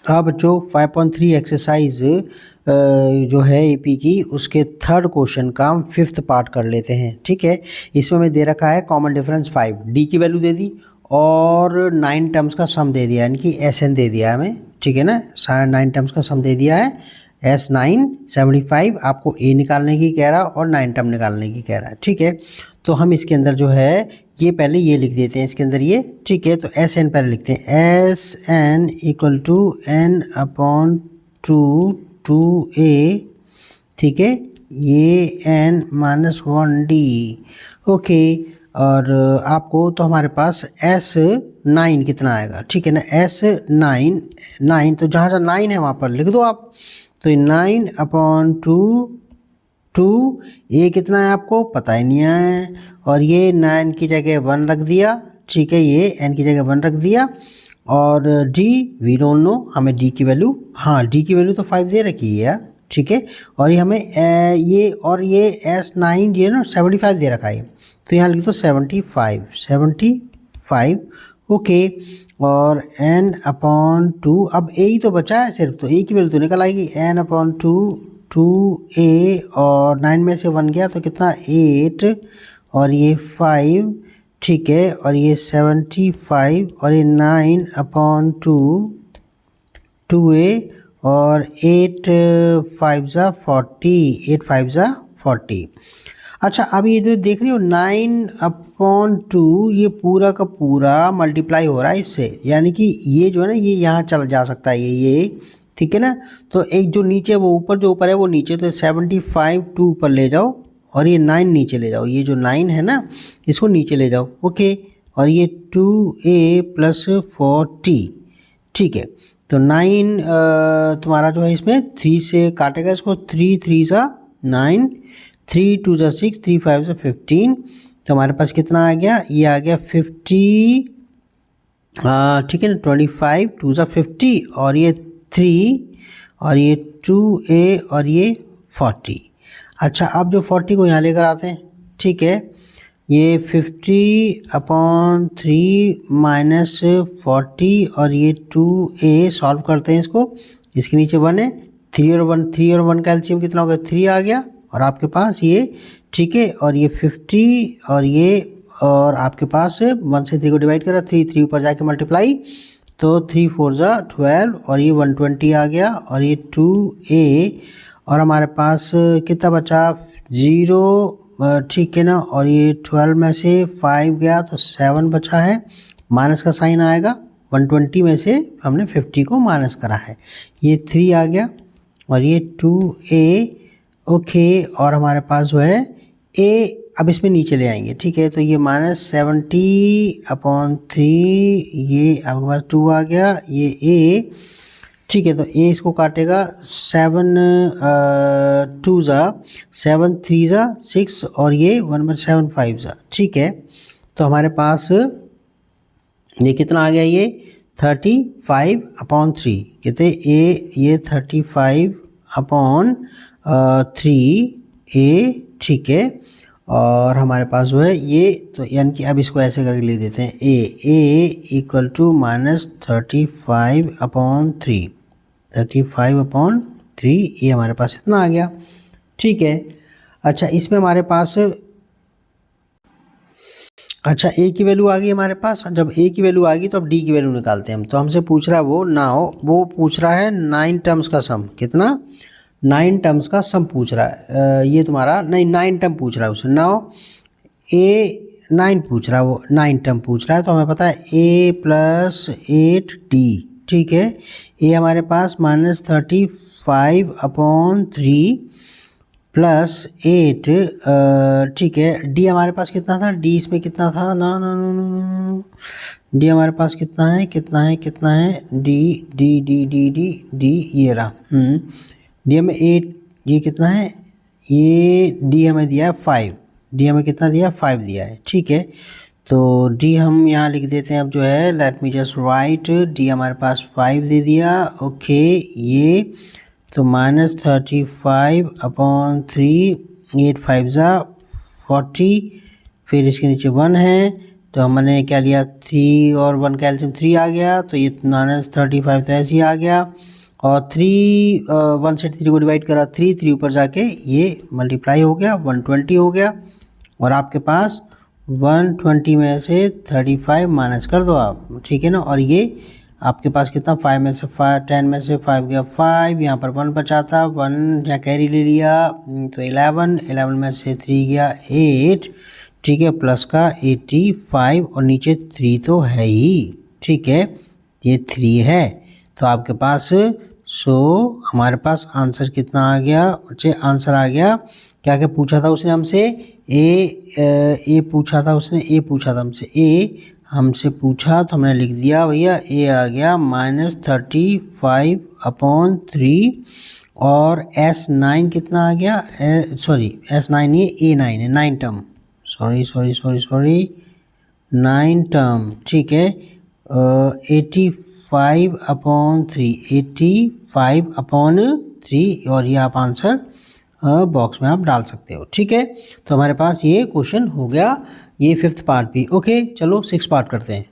अब बच्चों 5.3 एक्सरसाइज जो है एपी की उसके थर्ड क्वेश्चन का हम फिफ्थ पार्ट कर लेते हैं। ठीक है, इसमें हमें दे रखा है कॉमन डिफरेंस 5, डी की वैल्यू दे दी और 9 टर्म्स का सम दे दिया, यानी कि एस एन दे दिया हमें। ठीक है ना, 9 टर्म्स का सम दे दिया है S9 75, आपको ए निकालने की कह रहा है और 9 टर्म निकालने की कह रहा है। ठीक है, तो हम इसके अंदर जो है ये पहले ये लिख देते हैं इसके अंदर ये। ठीक है, तो एस एन पहले लिखते हैं, S N equal to N upon two A. ठीक है, ये एन माइनस 1 डी। ओके, और आपको तो हमारे पास S9 कितना आएगा। ठीक है ना, S9 तो जहाँ जहाँ 9 है वहाँ पर लिख दो आप। तो 9 अपॉन टू ए कितना है आपको पता ही नहीं है, और ये 9 की जगह 1 रख दिया। ठीक है, ये n की जगह 1 रख दिया, और d वी डोंट नो, हमें d की वैल्यू, हाँ d की वैल्यू तो 5 दे रखी है यार। ठीक है, और ये हमें ये S9 जो है ना 75 दे रखा है, तो यहाँ लिख दो 75। ओके, और n अपॉन 2, अब a ही तो बचा है सिर्फ, तो a की वैल्यू तो निकल आएगी, n अपॉन 2 a, और 9 में से 1 गया तो कितना 8, और ये 5। ठीक है, और ये 75, और ये 9 अपॉन 2 a, और 8 5 ज़ा 40, 8 5 ज़ा 40। अच्छा, अब ये जो देख रही हो 9 अपॉन 2, ये पूरा का पूरा मल्टीप्लाई हो रहा है इससे, यानी कि ये जो है ना ये यहाँ चला जा सकता है ये। ठीक है ना, तो एक जो नीचे वो ऊपर, जो ऊपर है वो नीचे, तो 75 2 ऊपर ले जाओ और ये 9 नीचे ले जाओ, ये जो 9 है ना इसको नीचे ले जाओ। ओके, और ये 2a प्लस 40। ठीक है, तो 9 तुम्हारा जो है इसमें 3 से काटेगा इसको, 3 3 सा 9, 3 2 सा 6, 3 5 सा 15, तो हमारे पास कितना आ गया, ये आ गया 50। ठीक है ना, 25 2 सा 50, और ये 3, और ये 2a, और ये 40। अच्छा, अब जो 40 को यहाँ लेकर आते हैं। ठीक है, ये 50 अपॉन 3 माइनस 40, और ये 2a सॉल्व करते हैं इसको, इसके नीचे 1 है, 3 और 1 का एलसीएम कितना हो गया, 3 आ गया, और आपके पास ये। ठीक है, और ये 50, और ये, और आपके पास 1 से 3 को डिवाइड करा, 3 ऊपर जाके मल्टीप्लाई, तो 3 4 ज़ा 12, और ये 120 आ गया, और ये 2a, और हमारे पास कितना बचा 0। ठीक है ना, और ये 12 में से 5 गया तो 7 बचा है, माइनस का साइन आएगा, 120 में से हमने 50 को माइनस करा है, ये 3 आ गया, और ये 2a। ओके, और हमारे पास जो है a, अब इसमें नीचे ले आएंगे। ठीक है, तो ये -70 अपॉन 3, ये आपके पास 2 आ गया, ये a। ठीक है, तो a इसको काटेगा, 7 2 ज़ा 7, 3 ज़ा 6, और ये 1/7 5 ज़ा। ठीक है, तो हमारे पास ये कितना आ गया, ये 35 अपॉन 3, कहते a, ये 35 अपॉन 3a। ठीक है, और हमारे पास जो है ये, तो यानी कि अब इसको ऐसे करके लिख देते हैं, a equal to -35 upon 3, 35 upon 3, ये हमारे पास इतना आ गया। ठीक है, अच्छा इसमें हमारे पास, अच्छा a की वैल्यू आ गई हमारे पास, जब a की वैल्यू आ गई तो अब d की वैल्यू निकालते हैं हम। तो हमसे पूछ रहा है वो पूछ रहा है 9 टर्म्स का सम, कितना 9 टर्म्स का सम पूछ रहा है। ये तुम्हारा नहीं 9 टर्म पूछ रहा है उसे, नाउ a 9 पूछ रहा है, वो 9 टर्म पूछ रहा है, तो हमें पता है a प्लस 8d। ठीक है, a हमारे पास -35 अपॉन 3 प्लस 8। ठीक है, डी हमारे पास कितना था, डी इसमें कितना था, ना ना ना ना, डी हमारे पास कितना है D D D D D D ये रहा। डी हमें 8, ये कितना है, ये डी हमें दिया है 5, डी हमें कितना दिया 5 दिया है। ठीक है, तो डी हम यहाँ लिख देते हैं अब जो है, let me just right, D हमारे पास 5 दे दिया। ओके, ये तो -35 अपॉन 3, 8 5 ज़ा 40, फिर इसके नीचे 1 है, तो हमने क्या लिया 3 और 1 का एलसीएम 3 आ गया, तो ये -35 तो ऐसे ही आ गया। और 3 1 से 3 को डिवाइड करा 3 ऊपर जाके ये मल्टीप्लाई हो गया 120 हो गया। और आपके पास 120 में से 35 माइनस कर दो आप, ठीक है ना। और ये आपके पास कितना 5 में से 5 10 में से 5 गया 5, यहाँ पर 1 बचा था 1 या कैरी ले लिया तो 11 में से 3 गया 8, ठीक है, प्लस का 85 और नीचे 3 तो है ही, ठीक है, ये 3 है। तो आपके पास हमारे पास आंसर कितना आ गया बच्चे, आंसर आ गया क्या क्या पूछा था उसने हमसे, ए पूछा था उसने, ए पूछा था हमसे, ए हमसे पूछा तो हमने लिख दिया भैया, ए आ गया -35/3। और S9 कितना आ गया, सॉरी S9 ये A9 है, 9 टर्म, सॉरी 9 टर्म, ठीक है। 85/3 और ये आप आंसर बॉक्स में आप डाल सकते हो, ठीक है। तो हमारे पास ये क्वेश्चन हो गया, ये 5th पार्ट भी। ओके चलो 6th पार्ट करते हैं।